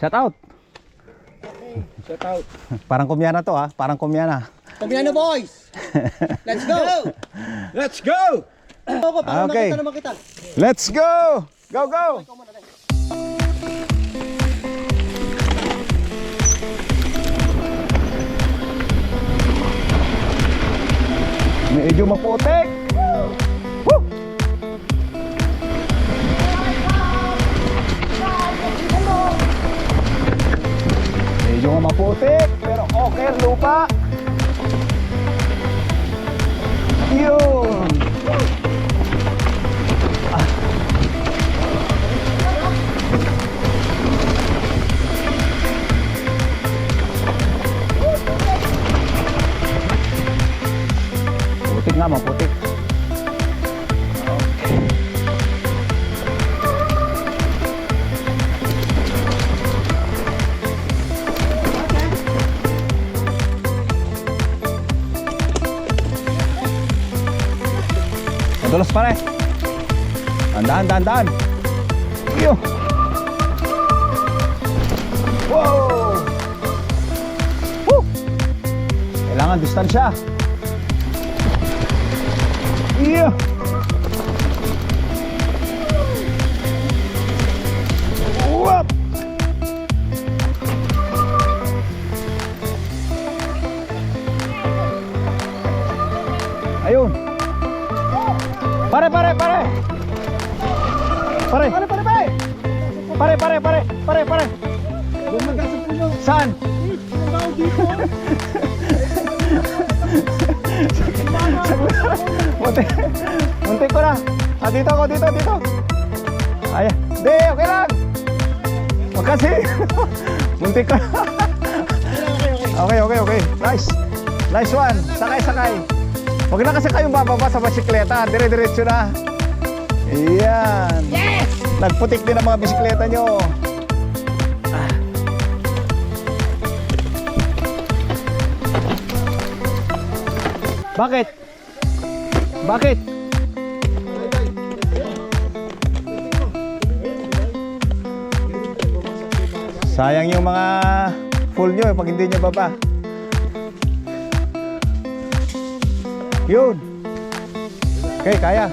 Shout out. Shout out. Parang kumyana to ha. Parang kumyana. Kumyana boys. Let's go. Let's go. Okay. Let's go. Go, go. Medyo maputik. Woo! Medyo maputik, pero okay ang lupa. Yun. Putik nga, maputik. Madulas pare. Dahan. Yo. Wow. Woo. Kailangan distansya. Iya. Wap. Ayun. Pare. Saan? Muntik ko na. Dito ako, dito. Ay, di, okay lang. Wag kasi. Muntik ko na. Okay. Nice one. Sakay. Huwag na kasi kayong bababa sa bisikleta. Dire-diretso na. Ayan. Yes! Nagputik din ang mga bisikleta nyo. Bakit? Sayang yung mga full nyo pag hindi nyo baba. Yun. Okay, kaya.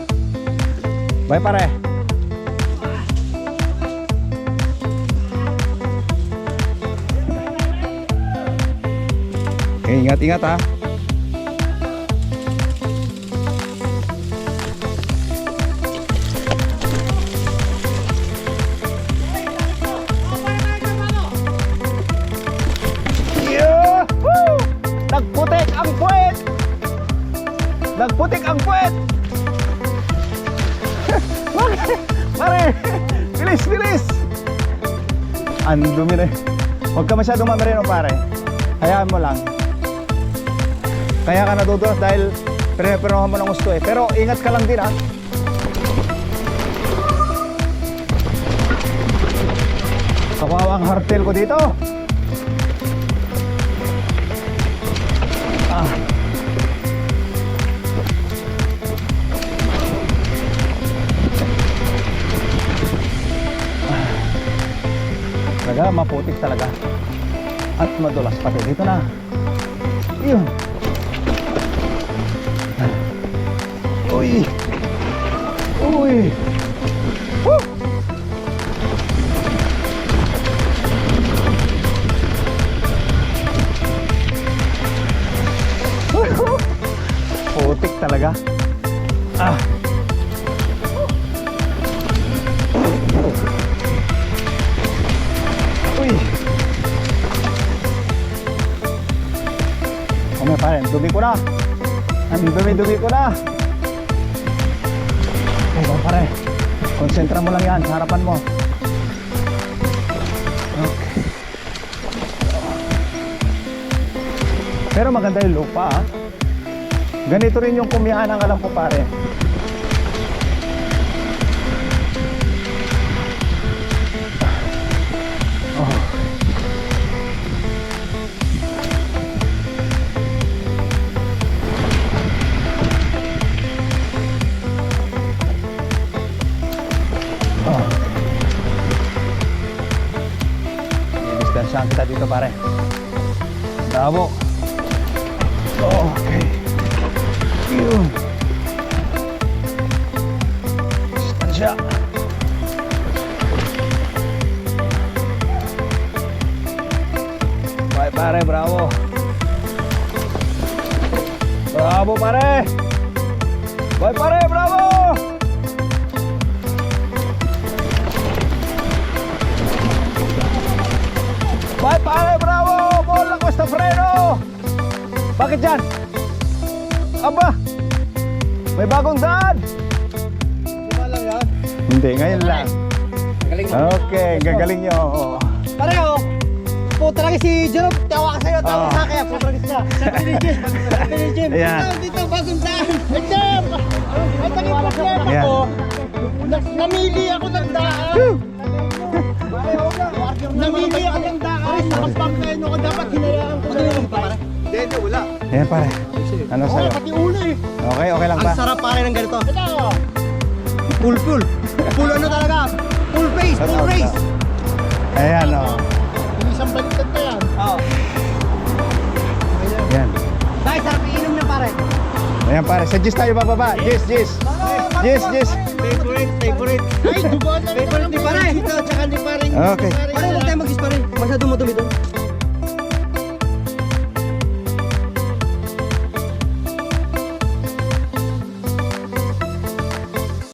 Bye pare. Okay, ingat ha. Nagputik ang puwet! Pare! Bilis! Ang dumi na. Huwag ka masyadong mamereno pare. Hayaan mo lang. Kaya ka nadudulas dahil pinapirahan mo ng gusto eh. Pero ingat ka lang din ha. Kawawa ang hardtail ko dito. Talaga, maputik talaga. At madulas pati. Dito na. Yun. Uy. Woo. Putik talaga. Uy. Pare, dumi ko na. Ang dumi ko na. Okay, pare. Konsentra mo lang yan sa harapan mo. Okay. Pero maganda yung lupa ha. Ganito rin yung kumiyaan ang alam ko pare. Distansyahan kita dito pare. Bravo. Okay. Yun. Distansya. Bye pare, bravo. Bravo pare. Bye pare, bravo. Bye pare, bravo. Bola Costa Freno. Bakit yan? Aba, may bagong daan. Di ba lang yan? Hindi, ngayon lang. Galing mo. Okay, gagaling nyo. Pareho. Puta lagi si Jerome. Tawa ka sa'yo. Tawa sa akin. Puta lagi siya. Sabi ni Jim. Sabi ni Jim. Ayan. Dito, bagong daan. Hey, Jim! Ay, tagi problema Ayan. ko. Namili ako ng daan. Namili ako ng daan. Nakapampain ako. Dapat hinayaan ko na yun. Hindi, wala. Ayan pare. Ano Oo, sa'yo? pati ulo eh. Okay, okay lang ba? Ang sarap pare ng ganito. Ito. Full. Full ano talaga? Full face, full race. Ayan o. Isang baliktad na yan. Oo. Ayan. Dahil sarap iinom na pare. Ayan pare, sa Gis tayo bababa. Gis. Favorite. Ay, dugo na. Favorite ni pare. Ito, tsaka ni pare. Okay. Pare, huwag tayo mag-gis pare. Masyado madumi doon.